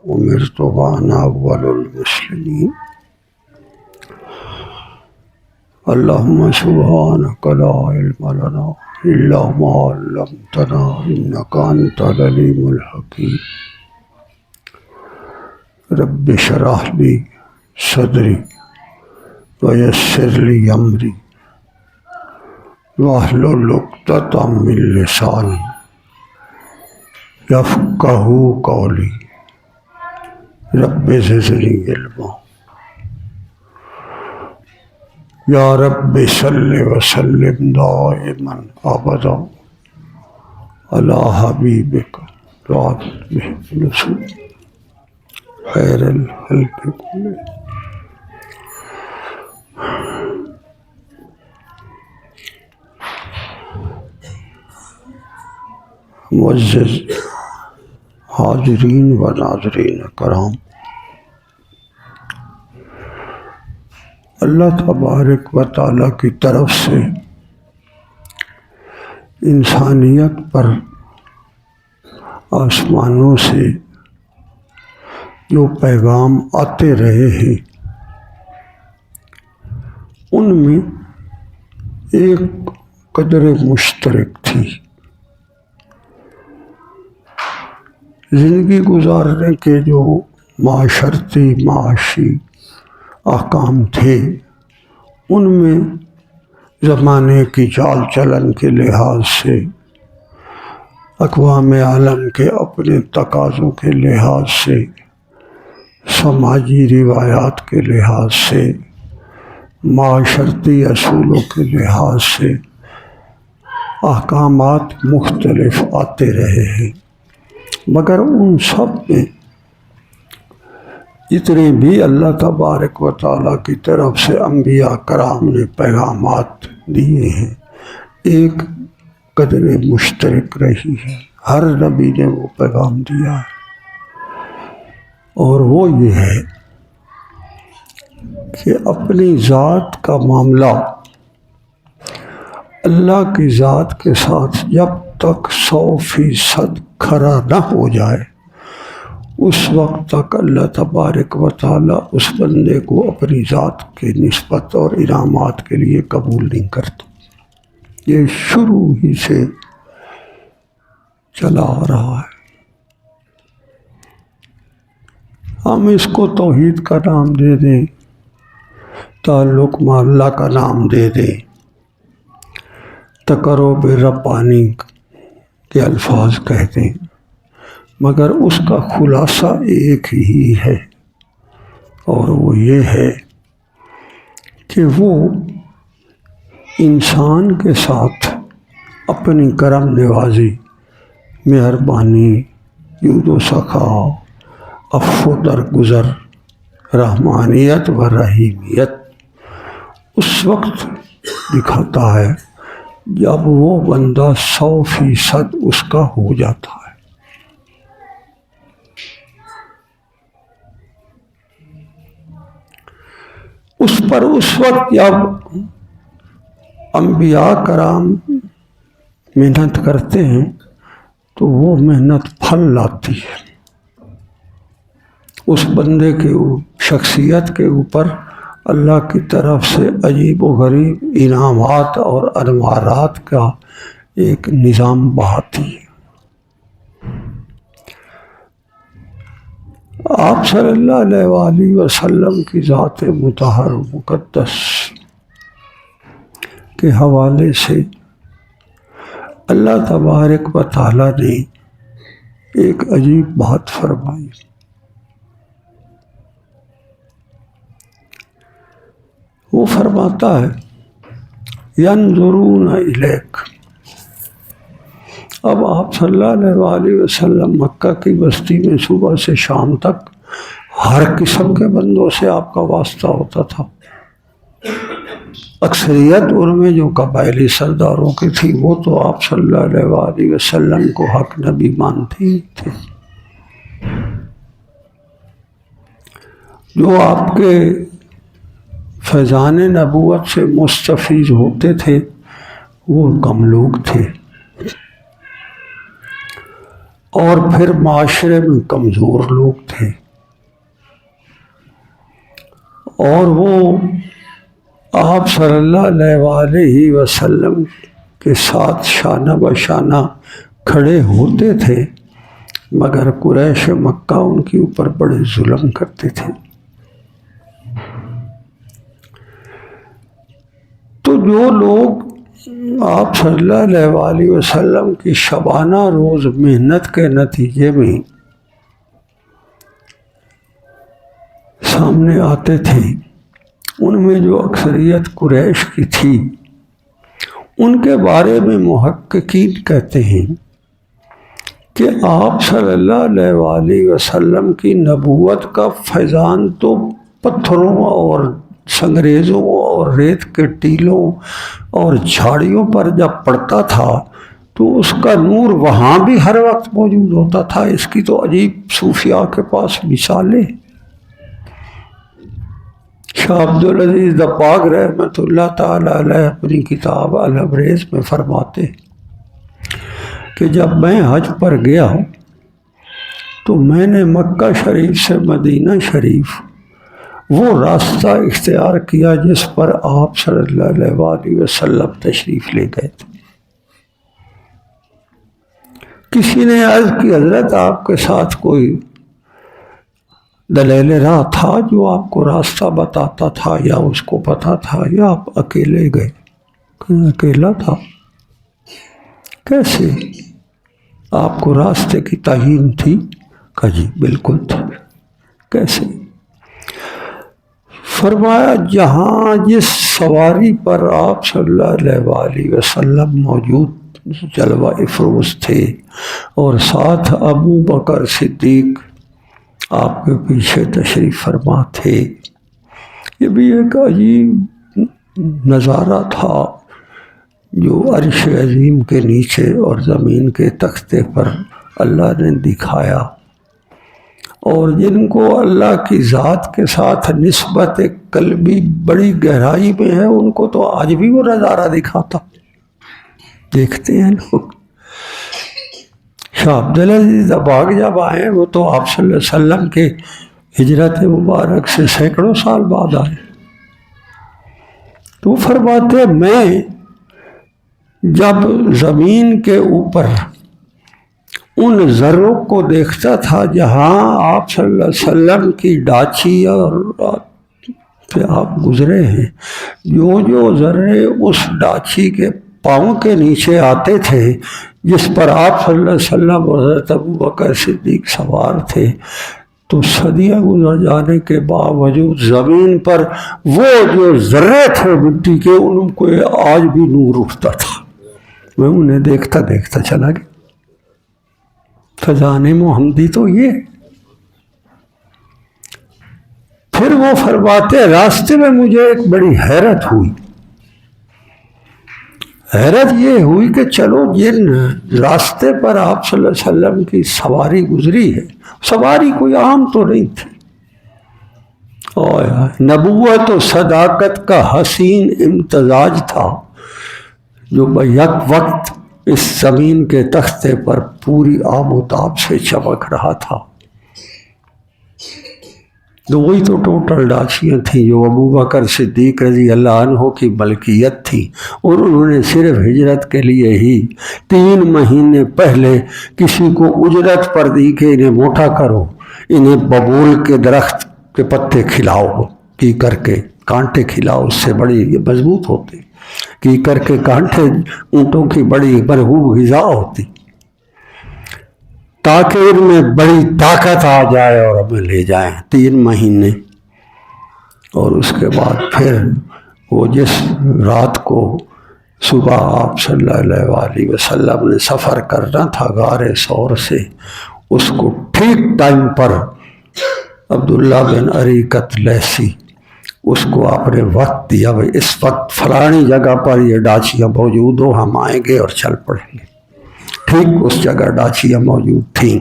أمرت وأنا أول المسلمين اللهم سبحانك لا علم لنا إلا ما علمتنا إنك أنت العليم الحكيم رب اشرح لي صدري ويسر لي أمري واحلل عقدة من لساني يفقهوا قولي رب زدني علما یا رب صلی وسلم دائما ابدا علی حبیبک رسول خیر الخلق کلهم. معزز حاضرین و ناظرین کرام، اللہ تبارک و تعالیٰ کی طرف سے انسانیت پر آسمانوں سے جو پیغام آتے رہے ہیں، ان میں ایک قدر مشترک تھی. زندگی گزارنے کے جو معاشرتی معاشی احکام تھے، ان میں زمانے کی چال چلن کے لحاظ سے، اقوام عالم کے اپنے تقاضوں کے لحاظ سے، سماجی روایات کے لحاظ سے، معاشرتی اصولوں کے لحاظ سے احکامات مختلف آتے رہے ہیں. مگر ان سب میں جتنے بھی اللہ تبارک و تعالیٰ کی طرف سے انبیاء کرام نے پیغامات دیے ہیں، ایک قدر مشترک رہی ہے. ہر نبی نے وہ پیغام دیا ہے، اور وہ یہ ہے کہ اپنی ذات کا معاملہ اللہ کی ذات کے ساتھ جب تک 100% کھڑا نہ ہو جائے، اس وقت تک اللہ تبارک و تعالیٰ اس بندے کو اپنی ذات کی نسبت اور انعامات کے لیے قبول نہیں کرتا. یہ شروع ہی سے چلا آ رہا ہے. ہم اس کو توحید کا نام دے دیں، تعلق مع اللہ کا نام دے دیں، تقرب ربانی کے الفاظ کہہ دیں، مگر اس کا خلاصہ ایک ہی ہے، اور وہ یہ ہے کہ وہ انسان کے ساتھ اپنی کرم نوازی، مہربانی، جود و سخا، عفو درگزر، رحمانیت و رحیمیت اس وقت دکھاتا ہے جب وہ بندہ 100% اس کا ہو جاتا ہے. اس پر اس وقت جب انبیاء کرام محنت کرتے ہیں تو وہ محنت پھل لاتی ہے. اس بندے کے شخصیت کے اوپر اللہ کی طرف سے عجیب و غریب انعامات اور انوارات کا ایک نظام بہاتی ہے. آپ صلی اللہ علیہ وآلہ وسلم کی ذات مطہر و مقدس کے حوالے سے اللہ تبارک و تعالیٰ نے ایک عجیب بات فرمائی. وہ فرماتا ہے ینظرون الیک. اب آپ صلی اللہ علیہ وآلہ وسلم مکہ کی بستی میں صبح سے شام تک ہر قسم کے بندوں سے آپ کا واسطہ ہوتا تھا. اکثریت ان میں جو قبائلی سرداروں کی تھی، وہ تو آپ صلی اللہ علیہ وآلہ وسلم کو حق نبی مانتے ہی تھے. جو آپ کے فیضان نبوت سے مستفیض ہوتے تھے وہ کم لوگ تھے. اور پھر معاشرے میں کمزور لوگ تھے، اور وہ آپ صلی اللہ علیہ وآلہ وسلم کے ساتھ شانہ بشانہ کھڑے ہوتے تھے، مگر قریش مکہ ان کے اوپر بڑے ظلم کرتے تھے۔ تو جو لوگ آپ صلی اللہ علیہ وآلہ وسلم کی شبانہ روز محنت کے نتیجے میں سامنے آتے تھے، ان میں جو اکثریت قریش کی تھی، ان کے بارے میں محققین کہتے ہیں کہ آپ صلی اللہ علیہ وآلہ وسلم کی نبوت کا فیضان تو پتھروں اور سنگریزوں اور ریت کے ٹیلوں اور جھاڑیوں پر جب پڑتا تھا تو اس کا نور وہاں بھی ہر وقت موجود ہوتا تھا۔ اس کی تو عجیب صوفیاء کے پاس مثالیں۔ شاہ عبدالعزیز دباغ رحمۃ اللہ تعالی علیہ اپنی کتاب الابریز میں فرماتے کہ جب میں حج پر گیا تو میں نے مکہ شریف سے مدینہ شریف وہ راستہ اختیار کیا جس پر آپ صلی اللہ علیہ وآلہ وسلم تشریف لے گئے تھے۔ کسی نے عرض کی حضرت آپ کے ساتھ کوئی دلیل راہ تھا جو آپ کو راستہ بتاتا تھا، یا اس کو پتا تھا، یا آپ اکیلے گئے؟ اکیلا تھا۔ کیسے؟ آپ کو راستے کی تعین تھی؟ کہا جی بالکل تھی۔ کیسے؟ فرمایا جہاں جس سواری پر آپ صلی اللہ علیہ وآلہ وسلم موجود جلوہ افروز تھے اور ساتھ ابو بکر صدیق آپ کے پیچھے تشریف فرما تھے، یہ بھی ایک عجیب نظارہ تھا جو عرش عظیم کے نیچے اور زمین کے تختے پر اللہ نے دکھایا، اور جن کو اللہ کی ذات کے ساتھ نسبت قلبی بڑی گہرائی میں ہے، ان کو تو آج بھی وہ نظارہ دکھاتا، دیکھتے ہیں لوگ۔ شاہ عبدالعزیز دباغ جب آئے، وہ تو آپ صلی اللہ علیہ وسلم کے ہجرت مبارک سے سینکڑوں سال بعد آئے، تو فرماتے میں جب زمین کے اوپر ان ذروں کو دیکھتا تھا جہاں آپ صلی اللہ علیہ وسلم کی ڈاچی اور پہ آپ گزرے ہیں، جو ذرے اس ڈاچی کے پاؤں کے نیچے آتے تھے جس پر آپ صلی اللہ علیہ وسلم اور حضرت ابو بکر صدیق سوار تھے، تو صدیاں گزر جانے کے باوجود زمین پر وہ جو ذرے تھے مٹی کے، ان کو آج بھی نور اٹھتا تھا۔ میں انہیں دیکھتا دیکھتا چلا گیا۔ فیضان محمدی تو یہ۔ پھر وہ فرماتے راستے میں مجھے ایک بڑی حیرت ہوئی۔ حیرت یہ ہوئی کہ چلو جن راستے پر آپ صلی اللہ علیہ وسلم کی سواری گزری ہے، سواری کوئی عام تو نہیں تھی، اور نبوت و صداقت کا حسین امتزاج تھا جو بیک وقت اس زمین کے تختے پر پوری آب و تاب سے چمک رہا تھا۔ تو وہی تو ٹوٹل ڈاچیاں تھیں جو ابو بکر صدیق رضی اللہ عنہ کی ملکیت تھی، اور انہوں نے صرف ہجرت کے لیے ہی 3 مہینے پہلے کسی کو اجرت پر دی کہ انہیں موٹا کرو، انہیں ببول کے درخت کے پتے کھلاؤ، کی کر کے کانٹے کھلاؤ، اس سے بڑی یہ مضبوط ہوتے، کی کر کے کانٹے اونٹوں کی بڑی مرغوب غذا ہوتی، تاکہ ان میں بڑی طاقت آ جائے اور ہمیں لے جائیں 3 مہینے۔ اور اس کے بعد پھر وہ جس رات کو صبح آپ صلی اللہ علیہ وآلہ وسلم نے سفر کرنا تھا غار ثور سے، اس کو ٹھیک ٹائم پر عبداللہ بن اریقت لیثی اس کو آپ نے وقت دیا، بھائی اس وقت فلانی جگہ پر یہ ڈاچیاں موجود ہو، ہم آئیں گے اور چل پڑیں گے۔ ٹھیک اس جگہ ڈاچیاں موجود تھیں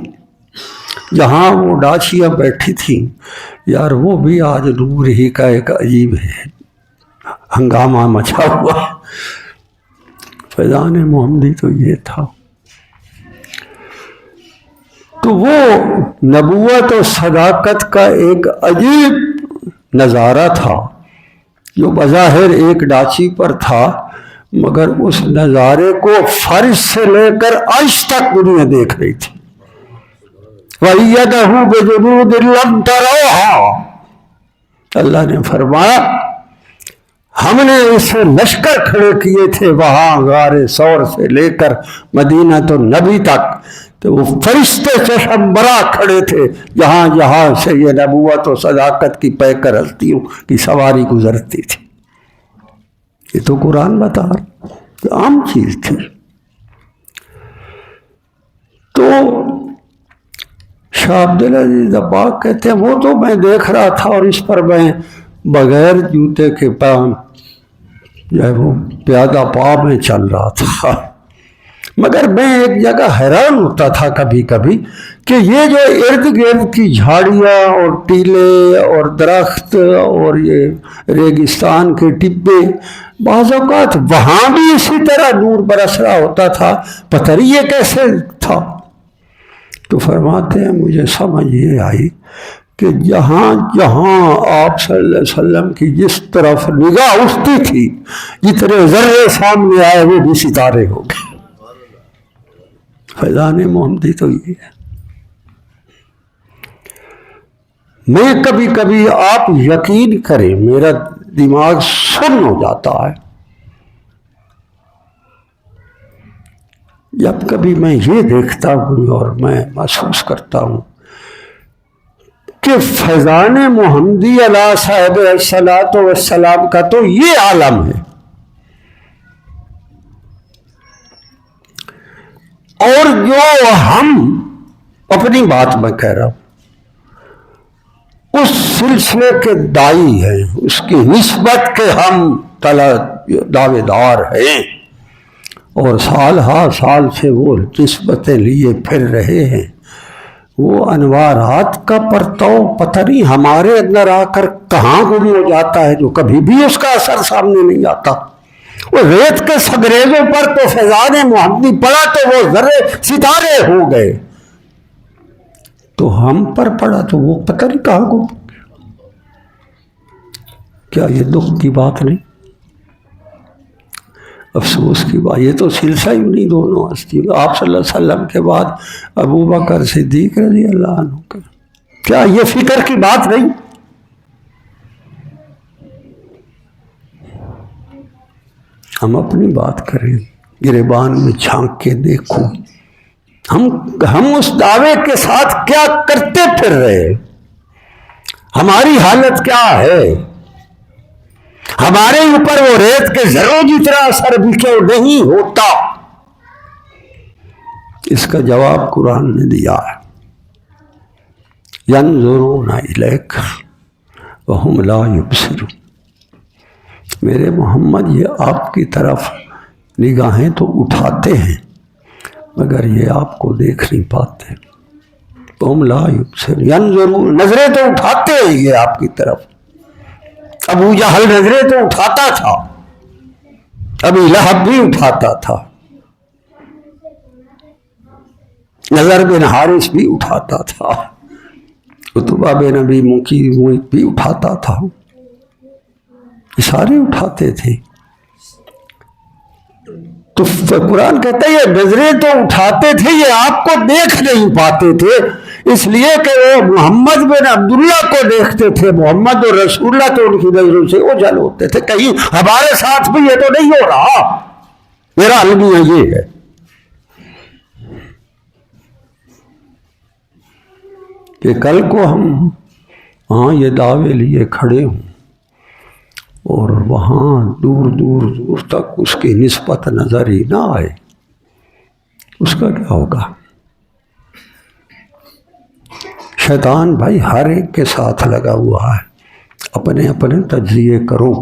جہاں وہ ڈاچیاں بیٹھی تھیں، یار وہ بھی آج نور ہی کا ایک عجیب ہے ہنگامہ مچا ہوا۔ فیضان محمدی تو یہ تھا۔ تو وہ نبوت اور صداقت کا ایک عجیب نظارہ تھا جو بظاہر ایک ڈاچی پر تھا، مگر اس نظارے کو فرش سے لے کر عرش تک دنیا دیکھ رہی تھی۔ وَأَيَّدَهُ بِجُنُودٍ لَّمْ تَرَوْهَا، اللہ نے فرمایا ہم نے اسے لشکر کھڑے کیے تھے وہاں غار ثور سے لے کر مدینہ تو نبی تک، تو وہ فرشتے چشم برا کھڑے تھے جہاں جہاں سے یہ نبوت و صداقت کی پیکر ہستیوں کی سواری گزرتی تھی۔ یہ تو قرآن بتا رہا، کہ عام چیز تھی۔ تو شاہ عبدالعزیز دباغ کہتے ہیں وہ تو میں دیکھ رہا تھا اور اس پر میں بغیر جوتے کے پاؤں جو ہے وہ پیادہ پا میں چل رہا تھا، مگر میں ایک جگہ حیران ہوتا تھا کبھی کبھی کہ یہ جو ارد گرد کی جھاڑیاں اور ٹیلے اور درخت اور یہ ریگستان کے ٹبے، بعض اوقات وہاں بھی اسی طرح نور برس رہا ہوتا تھا، پتہ نہیں یہ کیسے تھا۔ تو فرماتے ہیں مجھے سمجھ یہ آئی کہ جہاں جہاں آپ صلی اللہ علیہ وسلم کی جس طرف نگاہ اٹھتی تھی، جتنے ذرے سامنے آئے وہ بھی ستارے ہو گئے۔ فیضان محمدی تو یہ ہے۔ میں کبھی کبھی آپ یقین کریں میرا دماغ سن ہو جاتا ہے جب کبھی میں یہ دیکھتا ہوں اور میں محسوس کرتا ہوں کہ فیضان محمدی علیہ صاحب الصلاۃ والسلام کا تو یہ عالم ہے، اور جو ہم اپنی بات میں کہہ رہا ہوں اس سلسلے کے دائی ہیں، اس کی نسبت کے ہم دعوے دار ہیں، اور سال ہا سال سے وہ نسبتیں لیے پھر رہے ہیں۔ وہ انوارات کا پرتو پتہ نہیں ہمارے اندر آ کر کہاں گم ہو جاتا ہے جو کبھی بھی اس کا اثر سامنے نہیں آتا۔ وہ ریت کے سگریزوں پر تو فیضان محمدی پڑا تو وہ ذرے ستارے ہو گئے، تو ہم پر پڑا تو وہ پتہ نہیں کہاں گم۔ کیا یہ دکھ کی بات نہیں، افسوس کی بات؟ یہ تو سلسلہ ہی نہیں دونوں ہستی، آپ صلی اللہ علیہ وسلم کے بعد ابو بکر صدیق رضی اللہ عنہ کا، کیا یہ فکر کی بات نہیں؟ ہم اپنی بات کریں، گریبان میں جھانک کے دیکھو ہم اس دعوے کے ساتھ کیا کرتے پھر رہے، ہماری حالت کیا ہے، ہمارے اوپر وہ ریت کے ذروں جتنا اثر بھی کیوں نہیں ہوتا؟ اس کا جواب قرآن نے دیا ہے، ينظرون الیک وہم لا یبصرون۔ میرے محمد یہ آپ کی طرف نگاہیں تو اٹھاتے ہیں مگر یہ آپ کو دیکھ نہیں پاتے۔ وہم لا یبصرون، ینظرون، نظریں تو اٹھاتے ہیں یہ آپ کی طرف۔ ابو جہل نظریں تو اٹھاتا تھا، ابی لہب بھی اٹھاتا تھا، نظر بن حارث بھی اٹھاتا تھا، عتبہ بن ابی معیط بھی اٹھاتا تھا، یہ سارے اٹھاتے تھے۔ تو قرآن کہتا ہے یہ نظریں تو اٹھاتے تھے، یہ آپ کو دیکھ نہیں پاتے تھے، اس لیے کہ وہ محمد بن عبداللہ کو دیکھتے تھے، محمد اور رسول اللہ تو ان کی نظروں سے اوجھل ہوتے تھے، کہیں ہمارے ساتھ بھی یہ تو نہیں ہو رہا۔ میرا المیہ یہ ہے کہ کل کو ہم ہاں یہ دعوے لیے کھڑے ہوں اور وہاں دور دور دور تک اس کی نسبت نظر ہی نہ آئے، اس کا کیا ہوگا؟ شیطان بھائی ہر ایک کے ساتھ لگا ہوا ہے، اپنے اپنے تجزیے کرو۔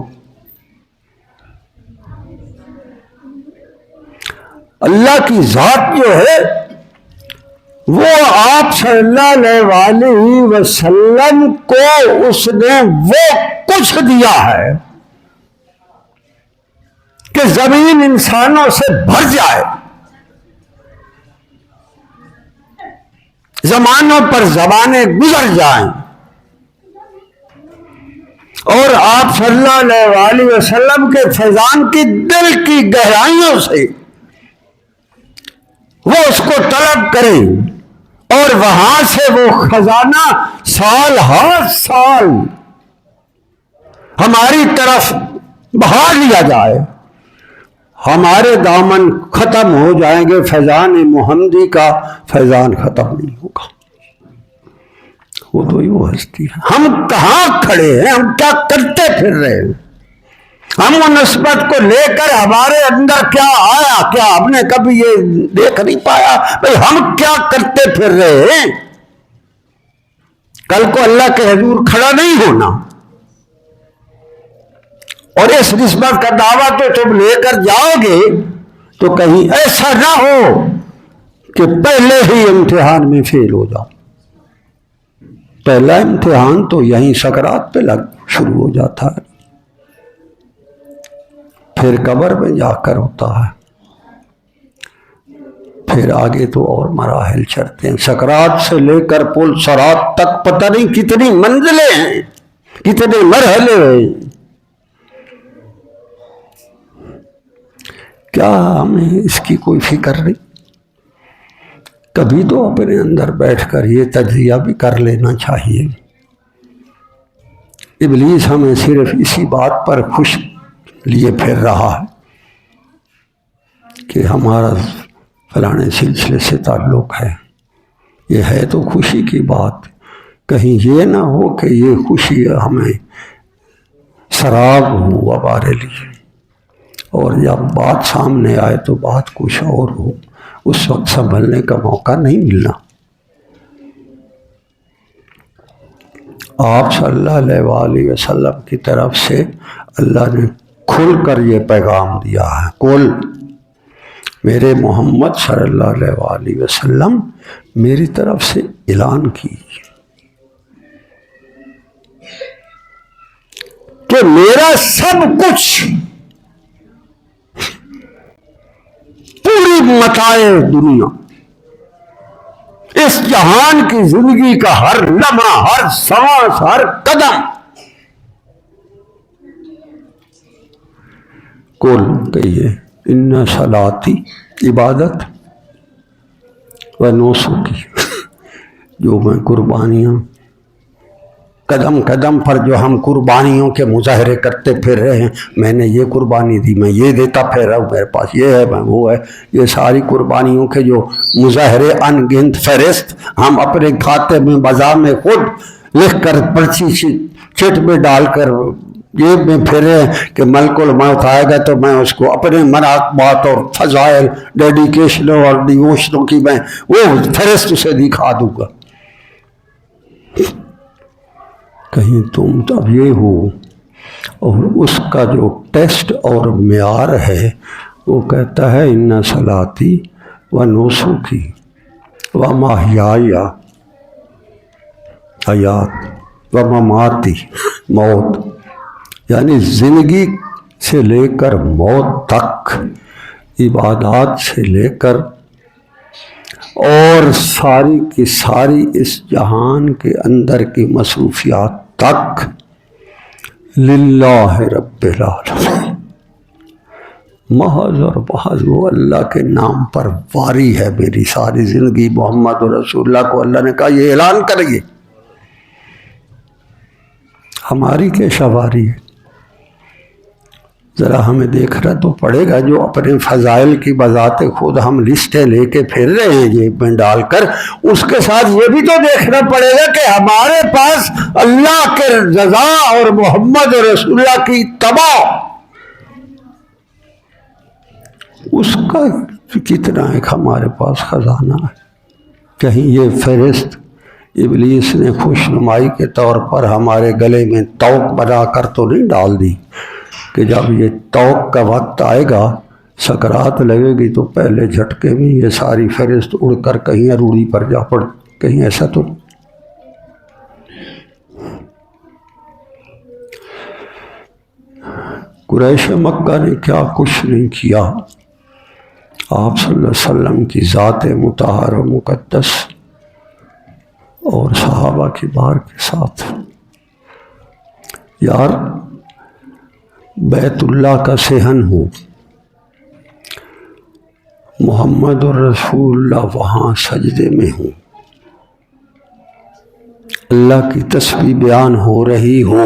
اللہ کی ذات جو ہے وہ آپ صلی اللہ علیہ وسلم کو اس نے وہ کچھ دیا ہے کہ زمین انسانوں سے بھر جائے، زمانوں پر زبانیں گزر جائیں اور آپ صلی اللہ علیہ وسلم کے فیضان کی دل کی گہرائیوں سے وہ اس کو طلب کریں اور وہاں سے وہ خزانہ سال ہر سال ہماری طرف بہا لیا جائے، ہمارے دامن ختم ہو جائیں گے، فیضان محمدی کا فیضان ختم نہیں ہوگا۔ وہ تو ہی وہ ہستی ہے۔ ہم کہاں کھڑے ہیں، ہم کیا کرتے پھر رہے ہیں، ہم وہ نسبت کو لے کر ہمارے اندر کیا آیا، کیا ہم نے کبھی یہ دیکھ نہیں پایا بھئی ہم کیا کرتے پھر رہے ہیں؟ کل کو اللہ کے حضور کھڑا نہیں ہونا، اور اس نسبت کا دعویٰ تو تم لے کر جاؤ گے تو کہیں ایسا نہ ہو کہ پہلے ہی امتحان میں فیل ہو جاؤ۔ پہلا امتحان تو یہیں سکرات پہ شروع ہو جاتا ہے، پھر قبر میں جا کر ہوتا ہے، پھر آگے تو اور مراحل چڑھتے ہیں۔ سکرات سے لے کر پل صراط تک پتہ نہیں کتنی منزلیں ہیں، کتنے مرحلے ہیں۔ کیا ہمیں اس کی کوئی فکر نہیں؟ کبھی تو اپنے اندر بیٹھ کر یہ تجزیہ بھی کر لینا چاہیے۔ ابلیس ہمیں صرف اسی بات پر خوش لیے پھر رہا ہے کہ ہمارا فلانے سلسلے سے تعلق ہے، یہ ہے تو خوشی کی بات، کہیں یہ نہ ہو کہ یہ خوشی ہمیں سراب ہو ہمارے لیے، اور جب بات سامنے آئے تو بات کچھ اور ہو، اس وقت سنبھلنے کا موقع نہیں ملنا۔ آپ صلی اللہ علیہ وآلہ وسلم کی طرف سے اللہ نے کھل کر یہ پیغام دیا ہے، کل میرے محمد صلی اللہ علیہ وآلہ وسلم میری طرف سے اعلان کیجیے کہ میرا سب کچھ، پوری متاع دنیا، اس جہان کی زندگی کا ہر لمحہ، ہر سانس، ہر قدم، کل کہیے ان صلاتی، عبادت و نسکی، جو میں قربانیاں قدم قدم پر جو ہم قربانیوں کے مظاہرے کرتے پھر رہے ہیں، میں نے یہ قربانی دی، میں یہ دیتا پھر رہا ہوں، میرے پاس یہ ہے، میں وہ ہے، یہ ساری قربانیوں کے جو مظاہرے ان گنت فہرست ہم اپنے کھاتے میں بازار میں خود لکھ کر پرچی چٹ میں ڈال کر جیب میں پھرے کہ ملک الموت آئے گا تو میں اس کو اپنے مناقبات اور فضائل، ڈیڈیکیشنوں اور ڈیووشنوں کی میں وہ فہرست اسے دکھا دوں گا۔ کہیں تم تب یہ ہو، اور اس کا جو ٹیسٹ اور معیار ہے وہ کہتا ہے ان صلاتی و نسکی و محیای، حیات و مماتی، موت، یعنی زندگی سے لے کر موت تک، عبادات سے لے کر اور ساری کی ساری اس جہان کے اندر کی مصروفیات تک، للہ رب العالمین، محض اور محض وہ اللہ کے نام پر واری ہے میری ساری زندگی۔ محمد رسول اللہ کو اللہ نے کہا یہ اعلان کریے، ہماری کیا شواری ہے؟ ذرا ہمیں دیکھنا تو پڑے گا، جو اپنے فضائل کی بذات خود ہم لسٹیں لے کے پھر رہے ہیں جیب میں ڈال کر، اس کے ساتھ یہ بھی تو دیکھنا پڑے گا کہ ہمارے پاس اللہ کے رضا اور محمد رسول اللہ کی اتباع، اس کا کتنا ایک ہمارے پاس خزانہ ہے۔ کہیں یہ فہرست ابلیس نے خوش نمائی کے طور پر ہمارے گلے میں توق بنا کر تو نہیں ڈال دی کہ جب یہ توق کا وقت آئے گا، سکرات لگے گی تو پہلے جھٹکے میں یہ ساری فہرست اڑ کر کہیں اروڑی پر جا پڑ، کہیں ایسا تو قریش مکہ نے کیا کچھ نہیں کیا، آپ صلی اللہ علیہ وسلم کی ذات مطہر و مقدس اور صحابہ کی بار کے ساتھ، یار بیت اللہ کا صحن ہو، محمد الرسول اللہ وہاں سجدے میں ہوں، اللہ کی تسبیح بیان ہو رہی ہو،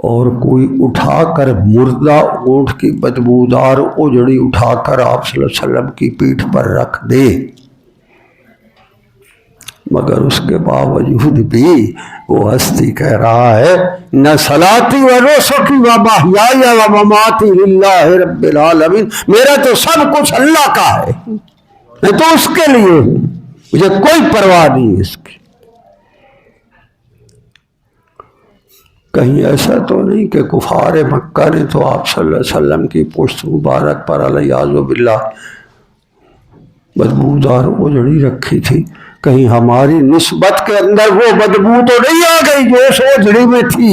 اور کوئی اٹھا کر مردہ اونٹ کی بدبودار اجڑی اٹھا کر آپ صلی اللہ علیہ وسلم کی پیٹھ پر رکھ دے، مگر اس کے باوجود بھی وہ ہستی کہہ رہا ہے نہ صلاتی و نسکی و محیای و مماتی للہ رب العالمین، میرا تو سب کچھ اللہ کا ہے، میں تو اس کے لیے ہوں، مجھے کوئی پرواہ نہیں اس کی۔ کہیں ایسا تو نہیں کہ کفار مکہ نے تو آپ صلی اللہ علیہ وسلم کی پشت مبارک پر علیہ باللہ بدبودار اجڑی رکھی تھی، کہیں ہماری نسبت کے اندر وہ بدبو تو نہیں آ گئی جو اس اجڑی میں تھی،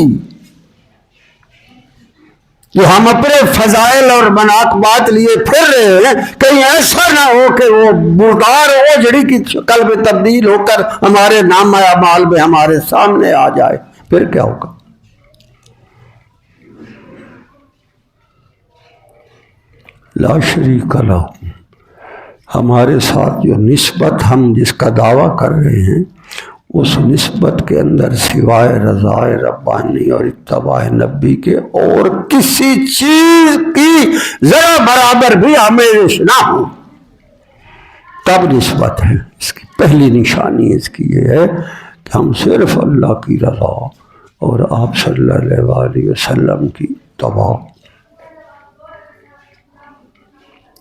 جو ہم اپنے فضائل اور مناقبات لیے پھر رہے ہیں، کہیں ایسا نہ ہو کہ وہ مردار اجڑی کی شکل میں تبدیل ہو کر ہمارے نام اعمال میں ہمارے سامنے آ جائے، پھر کیا ہوگا؟ لا شریک لہ، ہمارے ساتھ جو نسبت ہم جس کا دعویٰ کر رہے ہیں، اس نسبت کے اندر سوائے رضائے ربانی اور اتباع نبی کے اور کسی چیز کی ذرا برابر بھی آمیزش نہ ہو، تب نسبت ہے۔ اس کی پہلی نشانی اس کی یہ ہے کہ ہم صرف اللہ کی رضا اور آپ صلی اللہ علیہ وسلم کی اتباع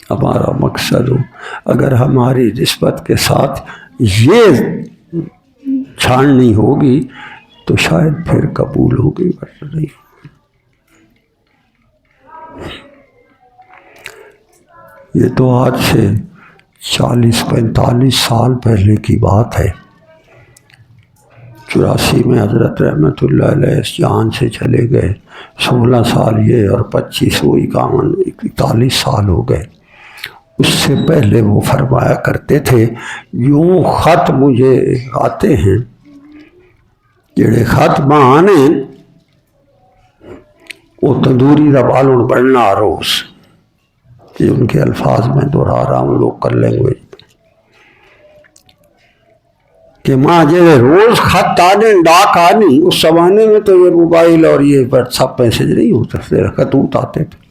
ہمارا مقصد ہو۔ اگر ہماری نسبت کے ساتھ یہ چھاننی ہوگی تو شاید پھر قبول ہوگی، ورنہ نہیں ہوگی۔ یہ تو آج سے 40-45 سال پہلے کی بات ہے۔ 84 میں حضرت رحمت اللہ علیہ اس جہان سے چلے گئے، 16 سال یہ اور 25 وہ 41 سال ہو گئے۔ اس سے پہلے وہ فرمایا کرتے تھے یوں خط مجھے آتے ہیں جڑے خط آنے وہ تندوری دا بالن بڑھنا روز، یہ ان کے الفاظ میں دہرا رہا ہوں لوکل لینگویج، کہ ماں جڑے روز خط آنے ڈاک آنی، اس زمانے میں تو یہ موبائل اور یہ واٹس ایپ میسج نہیں ہوتا تھے، خطوط آتے تھے،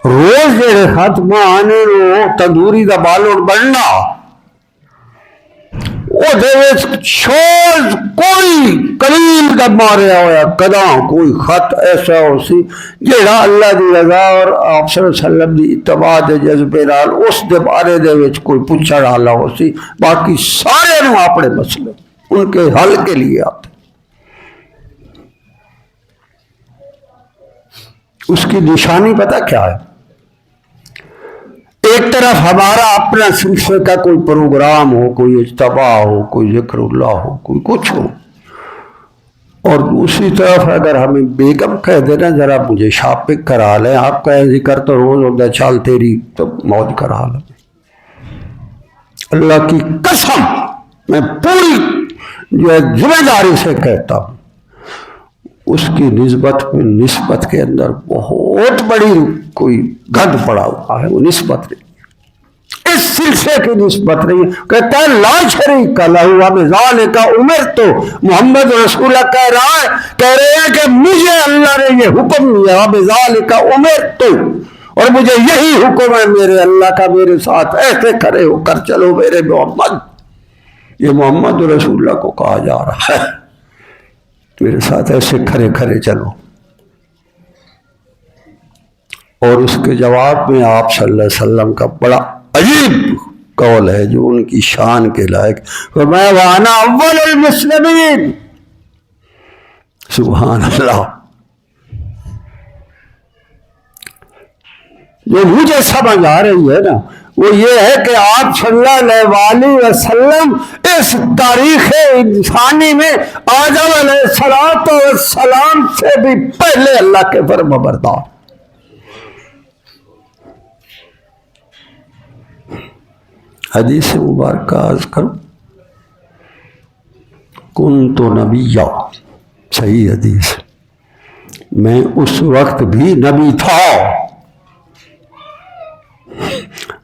روز جڑے خط آنے وہ تندوری دا بالن بڑھنا، کوئی کلیل دا ماریا ہوا کداں کوئی خط ایسا ہو سی جڑا اللہ دی رضا اور آپ صلی اللہ علیہ وسلم دی اتباع دے جذبے نال اس دے بارے دے وچ کوئی پوچھا والا ہو سی، باقی سارے نو اپنے مسئلے ان کے حل کے لیے آتے۔ اس کی نشانی پتہ کیا ہے؟ ایک طرف ہمارا اپنا سلسلے کا کوئی پروگرام ہو، کوئی اجتماع ہو، کوئی ذکر اللہ ہو، کوئی کچھ ہو، اور دوسری طرف اگر ہمیں بیگم کہہ دینا ذرا مجھے شاپنگ کرا لیں، آپ کا ذکر تو روز ہوتا ہے، چال تیری تو موج کرا لیں۔ اللہ کی قسم میں پوری جو ہے ذمہ داری سے کہتا ہوں، اس کی نسبت کے اندر بہت بڑی کوئی گند پڑا ہوا ہے، وہ نسبت نہیں، اس سلسلے کی نسبت نہیں۔ کہتا ہے لا شریک لہ وبذالک امرت، محمد رسول اللہ کہہ رہے ہیں کہ مجھے اللہ نے یہ حکم دیا، وبذالک امرت، اور مجھے یہی حکم ہے میرے اللہ کا، میرے ساتھ ایسے کھڑے ہو کر چلو میرے محمد۔ یہ محمد رسول اللہ کو کہا جا رہا ہے، میرے ساتھ ایسے کھڑے کھڑے چلو۔ اور اس کے جواب میں آپ صلی اللہ علیہ وسلم کا بڑا عجیب قول ہے جو ان کی شان کے لائق، فرمایا وَأَنَا أَوَّلُ الْمُسْلِمِينَ، سبحان اللہ۔ جو مجھے سمجھ آ رہی ہے نا وہ یہ ہے کہ آپ صلی اللہ علیہ وسلم اس تاریخ انسانی میں آدم علیہ السلام سے بھی پہلے اللہ کے فرمانبردار۔ حدیث مبارکہ عرض کروں، کنت نبیا، صحیح حدیث، میں اس وقت بھی نبی تھا.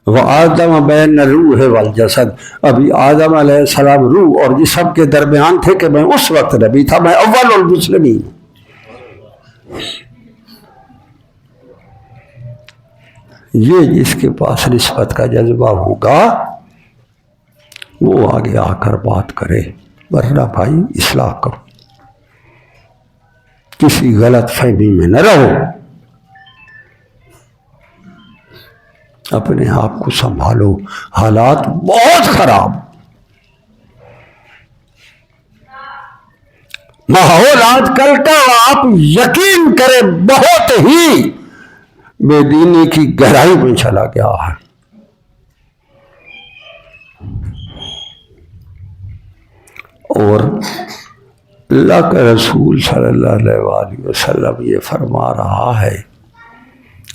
وآدم بین الروح والجسد، ابھی آدم علیہ السلام روح اور جسم کے درمیان تھے کہ میں اس وقت نبی تھا، میں اول المسلمین. یہ جس کے پاس نسبت کا جذبہ ہوگا وہ آگے آ کر بات کرے، ورنہ بھائی اصلاح کرو، کسی غلط فہمی میں نہ رہو، اپنے آپ کو سنبھالو. حالات بہت خراب، ماحول آج کل کا آپ یقین کریں بہت ہی بے دینی کی گہرائی میں چلا گیا ہے. اور اللہ کا رسول صلی اللہ علیہ وآلہ وسلم یہ فرما رہا ہے،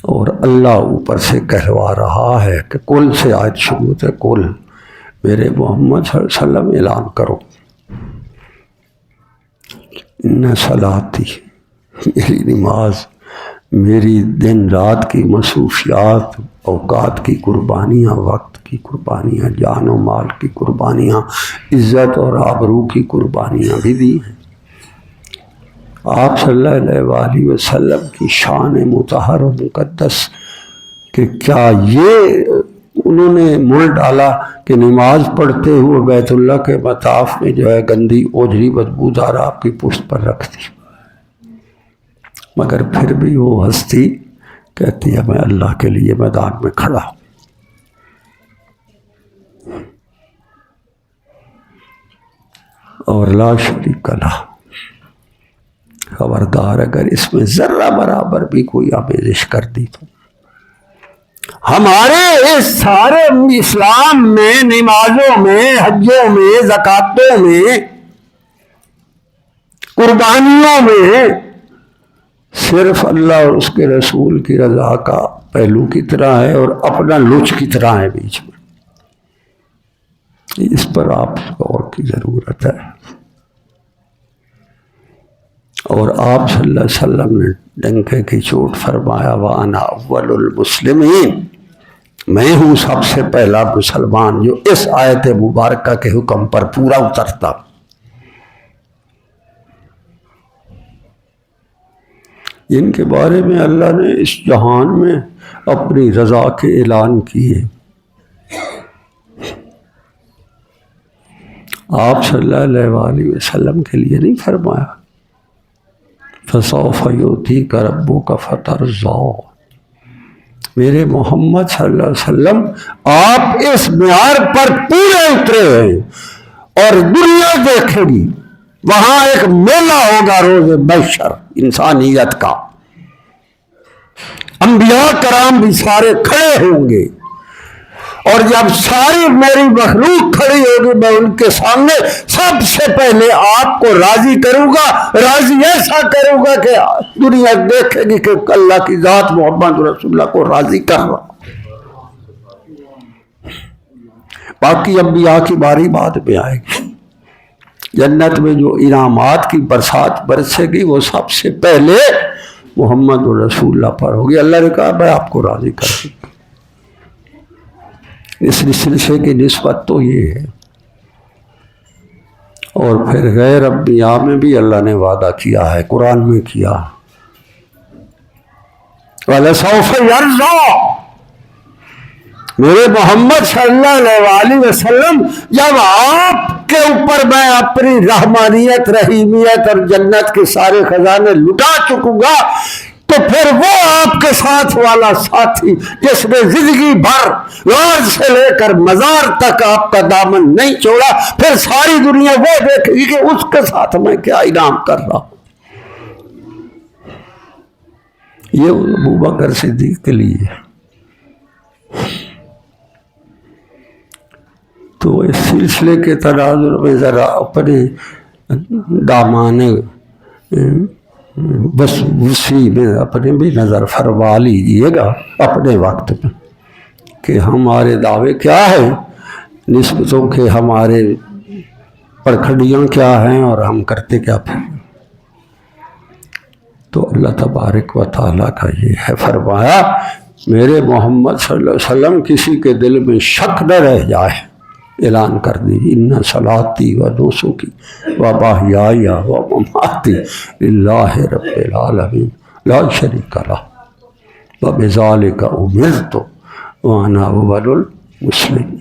اور اللہ اوپر سے کہلوا رہا ہے کہ کل سے آیت شروع ہے، کل میرے محمد صلی اللہ علیہ وسلم اعلان کرو، ان صلاتی، میری نماز، میری دن رات کی مصروفیات، اوقات کی قربانیاں، وقت کی قربانیاں، جان و مال کی قربانیاں، عزت اور آبرو کی قربانیاں بھی دی ہیں. آپ صلی اللہ علیہ وآلہ وسلم کی شان مطہر و مقدس کہ کیا یہ انہوں نے مول ڈالا کہ نماز پڑھتے ہوئے بیت اللہ کے مطاف میں جو ہے گندی اوجری بدبودار آپ کی پشت پر رکھ دی، مگر پھر بھی وہ ہستی کہتی ہے میں اللہ کے لیے میدان میں کھڑا ہوں. اور لا شریک لہ، خبردار اگر اس میں ذرہ برابر بھی کوئی آمیزش کر دی تو ہمارے اس سارے اسلام میں، نمازوں میں، حجوں میں، زکاتوں میں، قربانیوں میں صرف اللہ اور اس کے رسول کی رضا کا پہلو کی طرح ہے اور اپنا لچ کی طرح ہے بیچ میں. اس پر آپ غور کی ضرورت ہے. اور آپ صلی اللہ علیہ وسلم نے ڈنکے کی چوٹ فرمایا وَأَنَا أَوَّلُ الْمُسْلِمِينَ، میں ہوں سب سے پہلا مسلمان جو اس آیت مبارکہ کے حکم پر پورا اترتا. جن کے بارے میں اللہ نے اس جہان میں اپنی رضا کے اعلان کیے. آپ صلی اللہ علیہ وآلہ وسلم کے لیے نہیں فرمایا فَسَوْفَ يُؤْتِيكَ رَبُّكَ فَتَرْضَىٰ، میرے محمد صلی اللہ علیہ وسلم آپ اس معیار پر پورے اترے ہیں اور دنیا دیکھے گی. وہاں ایک میلہ ہوگا روز محشر انسانیت کا، انبیاء کرام بھی سارے کھڑے ہوں گے، اور جب ساری میری مخلوق کھڑی ہوگی میں ان کے سامنے سب سے پہلے آپ کو راضی کروں گا. راضی ایسا کروں گا کہ دنیا دیکھے گی کہ اللہ کی ذات محمد رسول اللہ کو راضی کر رہا. باقی انبیاء کی باری بعد میں آئے گی. جنت میں جو انعامات کی برسات برسے گی وہ سب سے پہلے محمد رسول اللہ پر ہوگی. اللہ نے کہا میں آپ کو راضی کر دوں گا. اس سلسلے کی نسبت تو یہ ہے. اور پھر غیر انبیاء میں بھی اللہ نے وعدہ کیا ہے، قرآن میں کیا وَلَسَوْفَ يَرْضَىٰ، میرے محمد صلی اللہ علیہ وآلہ وسلم جب آپ کے اوپر میں اپنی رحمانیت، رحیمیت اور جنت کے سارے خزانے لٹا چکوں گا تو پھر وہ آپ کے ساتھ والا ساتھی جس نے زندگی بھر غار سے لے کر مزار تک آپ کا دامن نہیں چھوڑا، پھر ساری دنیا وہ دیکھے گی کہ اس کے ساتھ میں کیا انعام کر رہا ہوں. یہ ابوبکر صدیق کے لیے. تو اس سلسلے کے تناظر میں ذرا اپنے دامان بس اسی میں اپنے بھی نظر فرما لیجیے گا اپنے وقت میں کہ ہمارے دعوے کیا ہیں، نسبتوں کے ہمارے پرکھڑیاں کیا ہیں اور ہم کرتے کیا پھر. تو اللہ تبارک و تعالیٰ کا یہ ہے، فرمایا میرے محمد صلی اللہ علیہ وسلم کسی کے دل میں شک نہ رہ جائے، اعلان کر دیجیے ان صلاتی و نسکی و محیای و مماتی للہ رب العالمین لا شریک لہ وبذالک امرت وانا اول المسلمین.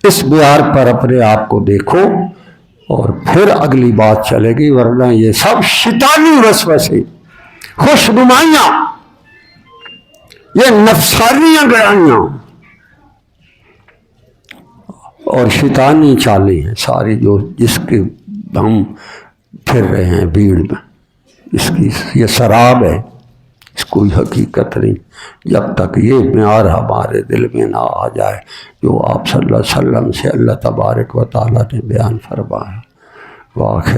اس معیار پر اپنے آپ کو دیکھو اور پھر اگلی بات چلے گی، ورنہ یہ سب شیطانی وسوسے، خوش نمائیاں، یہ نفسانیاں گرائیاں اور شیطانی چالیں ہیں ساری، جو جس کے ہم پھر رہے ہیں بھیڑ میں. اس کی یہ سراب ہے، اس کوئی حقیقت نہیں جب تک یہ معیار ہمارے دل میں نہ آ جائے جو آپ صلی اللہ علیہ وسلم سے اللہ تبارک و تعالیٰ نے بیان فرمایا. واخر